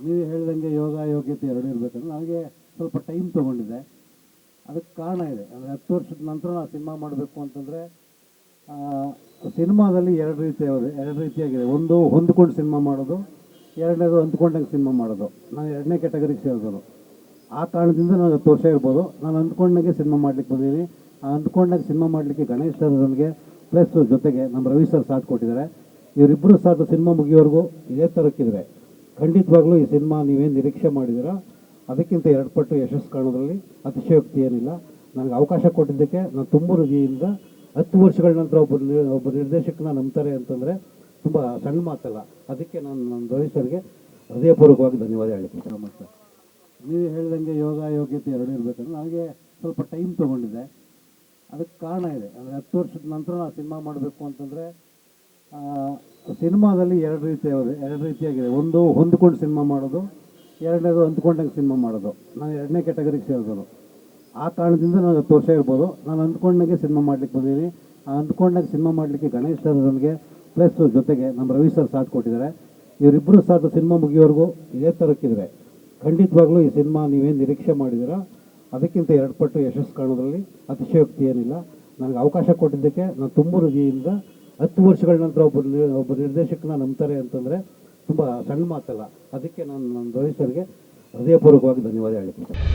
ನೀವು ಹೇಳಿದಂಗೆ ಯೋಗ ಯೋಗ್ಯತೆ ಎರಡು ಇರಬೇಕಂದ್ರೆ ನನಗೆ ಸ್ವಲ್ಪ ಟೈಮ್ ತೊಗೊಂಡಿದ್ದೆ. ಅದಕ್ಕೆ ಕಾರಣ ಇದೆ. ಅಂದರೆ 10 ವರ್ಷದ ನಂತರ ನಾನು ಸಿನಿಮಾ ಮಾಡಬೇಕು ಅಂತಂದರೆ ಸಿನಿಮಾದಲ್ಲಿ ಎರಡು ರೀತಿಯಾಗಿದೆ. ಒಂದು ಹೊಂದ್ಕೊಂಡು ಸಿನಿಮಾ ಮಾಡೋದು, ಎರಡನೇದು ಅಂದ್ಕೊಂಡಂಗೆ ಸಿನಿಮಾ ಮಾಡೋದು. ನಾನು ಎರಡನೇ ಕ್ಯಾಟಗರಿಗೆ ಸೇರಿದವನು. ಆ ಕಾರಣದಿಂದ ನನಗೆ 10 ವರ್ಷ ಇರ್ಬೋದು. ನಾನು ಅಂದ್ಕೊಂಡಂಗೆ ಸಿನಿಮಾ ಮಾಡಲಿಕ್ಕೆ ಬಂದಿದ್ದೀನಿ. ಆ ಅಂದ್ಕೊಂಡಂಗೆ ಸಿನಿಮಾ ಮಾಡಲಿಕ್ಕೆ ಗಣೇಶ್ ಸರ್ ನನಗೆ ಪ್ಲಸ್ ಜೊತೆಗೆ ನಮ್ಮ ರವಿ ಸರ್ ಸಾಥ್ ಕೊಟ್ಟಿದ್ದಾರೆ. ಇವರಿಬ್ಬರು ಸಾಥ್ ಸಿನಿಮಾ ಮುಗಿಯೋವರೆಗೂ ಇದೇ ಥರಕ್ಕಿದ್ರೆ ಖಂಡಿತವಾಗ್ಲೂ ಈ ಸಿನಿಮಾ ನೀವೇನು ನಿರೀಕ್ಷೆ ಮಾಡಿದ್ದೀರಾ ಅದಕ್ಕಿಂತ 2 ಪಟ್ಟು ಯಶಸ್ಸು ಕಾಣೋದ್ರಲ್ಲಿ ಅತಿಶಯೋಕ್ತಿ ಏನಿಲ್ಲ. ನನಗೆ ಅವಕಾಶ ಕೊಟ್ಟಿದ್ದಕ್ಕೆ ನಾನು ತುಂಬ ಹೃದಯದಿಂದ 10 ವರ್ಷಗಳ ನಂತರ ಒಬ್ಬ ನಿರ್ದೇಶಕನ ನಂಬ್ತಾರೆ ಅಂತಂದರೆ ತುಂಬ ಸಣ್ಣ ಮಾತಲ್ಲ. ಅದಕ್ಕೆ ನಾನು ನನ್ನ ರವಿ ಸರ್ಗೆ ಹೃದಯಪೂರ್ವಕವಾಗಿ ಧನ್ಯವಾದ ಹೇಳಲಿಕ್ಕೆ ಇಷ್ಟಪಡ್ತೀನಿ. ನೀವು ಹೇಳಿದಂಗೆ ಯೋಗ ಯೋಗ್ಯತೆ ಎರಡು ಇರಬೇಕಂದ್ರೆ ನನಗೆ ಸ್ವಲ್ಪ ಟೈಮ್ ತೊಗೊಂಡಿದ್ದೆ. ಅದಕ್ಕೆ ಕಾರಣ ಇದೆ. ಅಂದರೆ 10 ವರ್ಷದ ನಂತರ ನಾನು ಸಿನಿಮಾ ಮಾಡಬೇಕು ಅಂತಂದರೆ ಸಿನಿಮಾದಲ್ಲಿ ಎರಡು ರೀತಿಯಾಗಿದೆ. ಒಂದು ಹೊಂದ್ಕೊಂಡು ಸಿನಿಮಾ ಮಾಡೋದು, ಎರಡನೇದು ಅಂದ್ಕೊಂಡಂಗೆ ಸಿನಿಮಾ ಮಾಡೋದು. ನಾನು ಎರಡನೇ ಕ್ಯಾಟಗರಿಗೆ ಸೇರಿದವನು. ಆ ಕಾರಣದಿಂದ ನನಗೆ 10 ವರ್ಷ ಇರ್ಬೋದು. ನಾನು ಅಂದ್ಕೊಂಡಂಗೆ ಸಿನಿಮಾ ಮಾಡಲಿಕ್ಕೆ ಬಂದಿದ್ದೀನಿ. ಆ ಅಂದ್ಕೊಂಡಂಗೆ ಸಿನಿಮಾ ಮಾಡಲಿಕ್ಕೆ ಗಣೇಶ್ ಸರ್ ನನಗೆ ಪ್ಲಸ್ ಜೊತೆಗೆ ನಮ್ಮ ರವಿ ಸರ್ ಸಾಥ್ ಕೊಟ್ಟಿದ್ದಾರೆ. ಇವರಿಬ್ಬರು ಸಾಥ್ ಸಿನಿಮಾ ಮುಗಿಯೋವರೆಗೂ ಇದೇ ಥರಕ್ಕಿದ್ರೆ ಖಂಡಿತವಾಗ್ಲೂ ಈ ಸಿನಿಮಾ ನೀವೇನು ನಿರೀಕ್ಷೆ ಮಾಡಿದ್ದೀರಾ ಅದಕ್ಕಿಂತ 2 ಪಟ್ಟು ಯಶಸ್ಸು ಕಾಣೋದ್ರಲ್ಲಿ ಅತಿಶಯೋಕ್ತಿ ಏನಿಲ್ಲ. ನನಗೆ ಅವಕಾಶ ಕೊಟ್ಟಿದ್ದಕ್ಕೆ ನಾನು ತುಂಬ ಹೃದಯದಿಂದ 10 ವರ್ಷಗಳ ನಂತರ ಒಬ್ಬ ನಿರ್ದೇಶಕನ ನಂಬ್ತಾರೆ ಅಂತಂದರೆ ತುಂಬ ಸಣ್ಣ ಮಾತಲ್ಲ. ಅದಕ್ಕೆ ನಾನು ನನ್ನ ರವಿ ಸರ್ಗೆ ಹೃದಯಪೂರ್ವಕವಾಗಿ ಧನ್ಯವಾದ ಹೇಳಲಿಕ್ಕೆ